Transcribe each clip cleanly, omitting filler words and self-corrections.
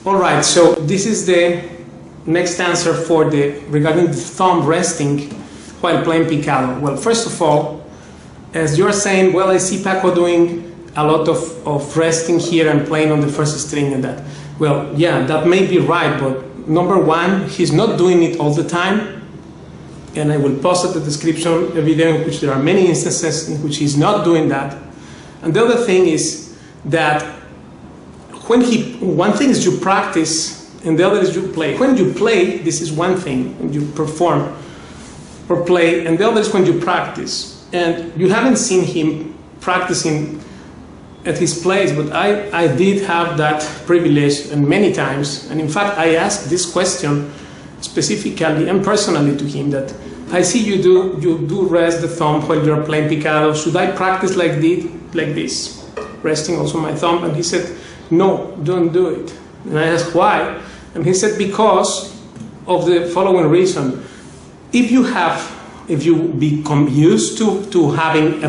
Alright, so this is the next answer for regarding the thumb resting while playing Picado. Well, first of all, as you're saying, well, I see Paco doing a lot of resting here and playing on the first string and that. Well, yeah, that may be right, but number one, he's not doing it all the time. And I will post at the description a video in which there are many instances in which he's not doing that. And the other thing is that one thing is you practice and the other is you play. When you play, this is one thing, when you perform or play, and the other is when you practice. And you haven't seen him practicing at his place, but I did have that privilege and many times. And in fact, I asked this question specifically and personally to him, that I see you do rest the thumb while you're playing Picado. Should I practice like this, resting also my thumb? And he said, no, don't do it. And I asked why, and he said because of the following reason. If you become used to having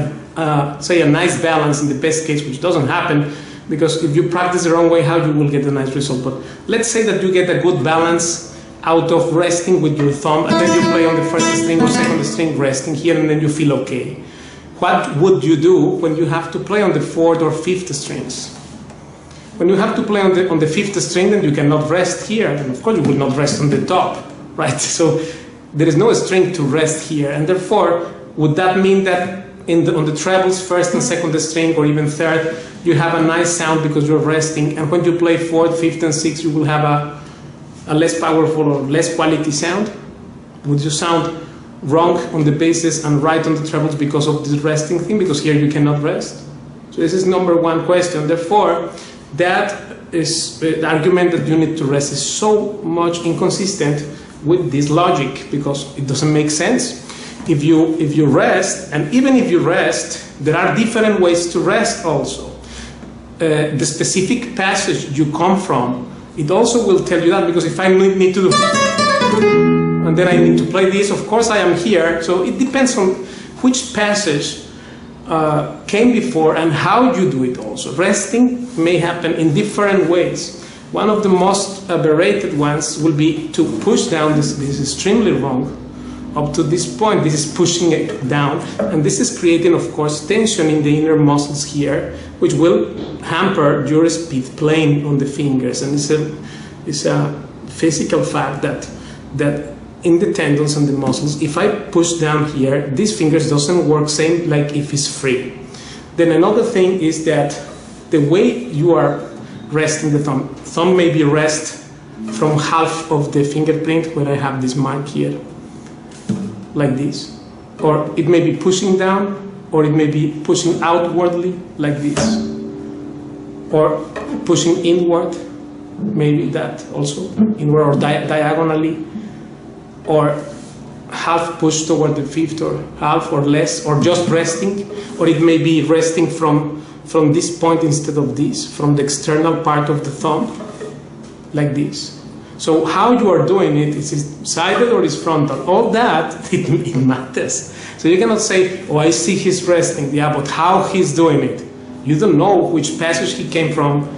say a nice balance in the best case, which doesn't happen, because if you practice the wrong way, how you will get a nice result. But let's say that you get a good balance out of resting with your thumb, and then you play on the first string or second string resting here, and then you feel okay. What would you do when you have to play on the fourth or fifth strings? When you have to play on the fifth string, then you cannot rest here, and of course you will not rest on the top, right? So there is no string to rest here, and therefore, would that mean that on the trebles, first and second string, or even third, you have a nice sound because you're resting. And when you play fourth, fifth, and sixth, you will have a less powerful or less quality sound. Would you sound wrong on the basses and right on the trebles because of this resting thing? Because here you cannot rest. So this is number one question. Therefore, that is the argument that you need to rest is so much inconsistent with this logic, because it doesn't make sense. If you rest, and even if you rest, there are different ways to rest also. The specific passage you come from, it also will tell you that, because if I need to do and then I need to play this, of course I am here, so it depends on which passage came before and how you do it also. Resting may happen in different ways. One of the most aberrated ones will be to push down. This is extremely wrong. Up to this point, this is pushing it down, and this is creating, of course, tension in the inner muscles here, which will hamper your speed playing on the fingers. And it's a physical fact that in the tendons and the muscles, if I push down here, these fingers doesn't work same like if it's free. Then another thing is that the way you are resting the thumb may be rest from half of the fingerprint where I have this mark here, like this. Or it may be pushing down, or it may be pushing outwardly, like this. Or pushing inward, maybe that also, inward or diagonally. Or half pushed toward the fifth, or half or less, or just resting. Or it may be resting from this point instead of this, from the external part of the thumb, like this. So how you are doing it, is it sided or is frontal? All that, it matters. So you cannot say, oh, I see he's resting. Yeah, but how he's doing it? You don't know which passage he came from.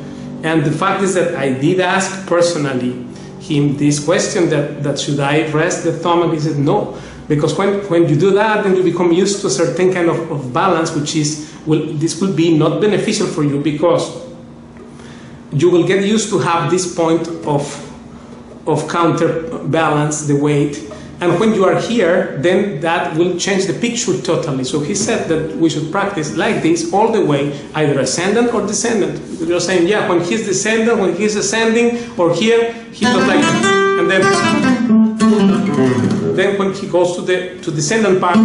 And the fact is that I did ask personally him this question, that should I rest the thumb? And he said no. Because when you do that, then you become used to a certain kind of balance, which is, this will be not beneficial for you, because you will get used to have this point of counterbalance the weight, and when you are here, then that will change the picture totally. So he said that we should practice like this all the way, either ascendant or descendant. You're saying, yeah, when he's descendant, when he's ascending, or here, he does like that. And then when he goes to the descendant part,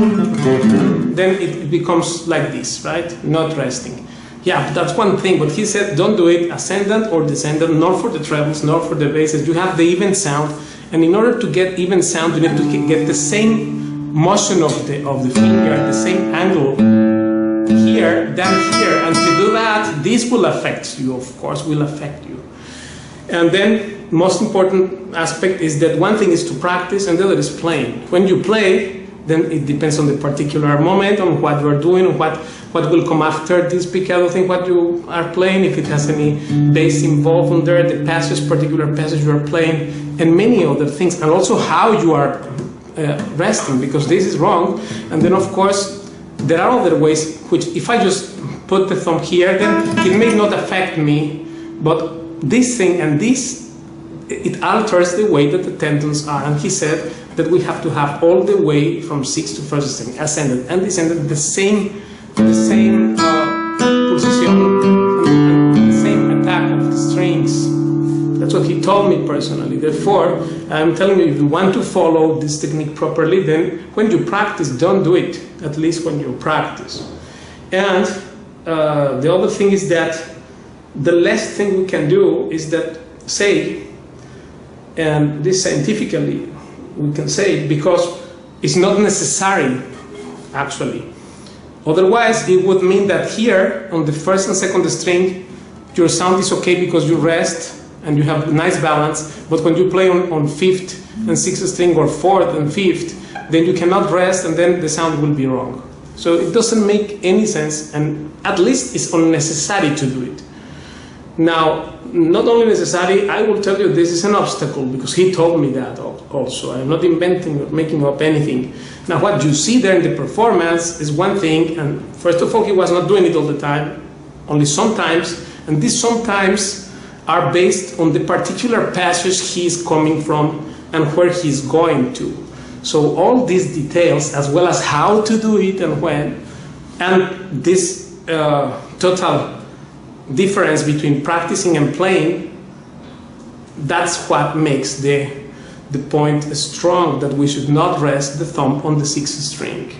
then it becomes like this, right? Not resting. Yeah, that's one thing, but he said don't do it ascendant or descendant, nor for the trebles, nor for the basses. You have the even sound, and in order to get even sound, you need to get the same motion of the finger, the same angle here, than here. And to do that, this will affect you, of course, will affect you. And then, most important aspect is that one thing is to practice, and the other is playing. When you play, then it depends on the particular moment, on what you are doing, on what will come after this Picado thing, what you are playing, if it has any bass involved on there, the passage, particular passage you are playing, and many other things, and also how you are resting, because this is wrong. And then, of course, there are other ways, which if I just put the thumb here, then it may not affect me, but this thing and this, it alters the way that the tendons are. And he said that we have to have all the way from sixth to first string, ascendant and descendant, the same position and the same attack of the strings. That's what he told me personally. Therefore, I'm telling you, if you want to follow this technique properly, then when you practice, don't do it, at least when you practice. And the other thing is that the last thing we can do is that say, and this scientifically we can say, because it's not necessary actually. Otherwise it would mean that here on the first and second string your sound is okay because you rest and you have nice balance, but when you play on fifth and sixth string or fourth and fifth, then you cannot rest and then the sound will be wrong. So it doesn't make any sense, and at least it's unnecessary to do it. Now, not only necessary, I will tell you this is an obstacle, because he told me that also. I'm not inventing or making up anything. Now, what you see there in the performance is one thing, and first of all, he was not doing it all the time, only sometimes, and these sometimes are based on the particular passage he is coming from and where he's going to. So all these details, as well as how to do it and when, And this total difference between practicing and playing, that's what makes the point strong, that we should not rest the thumb on the sixth string.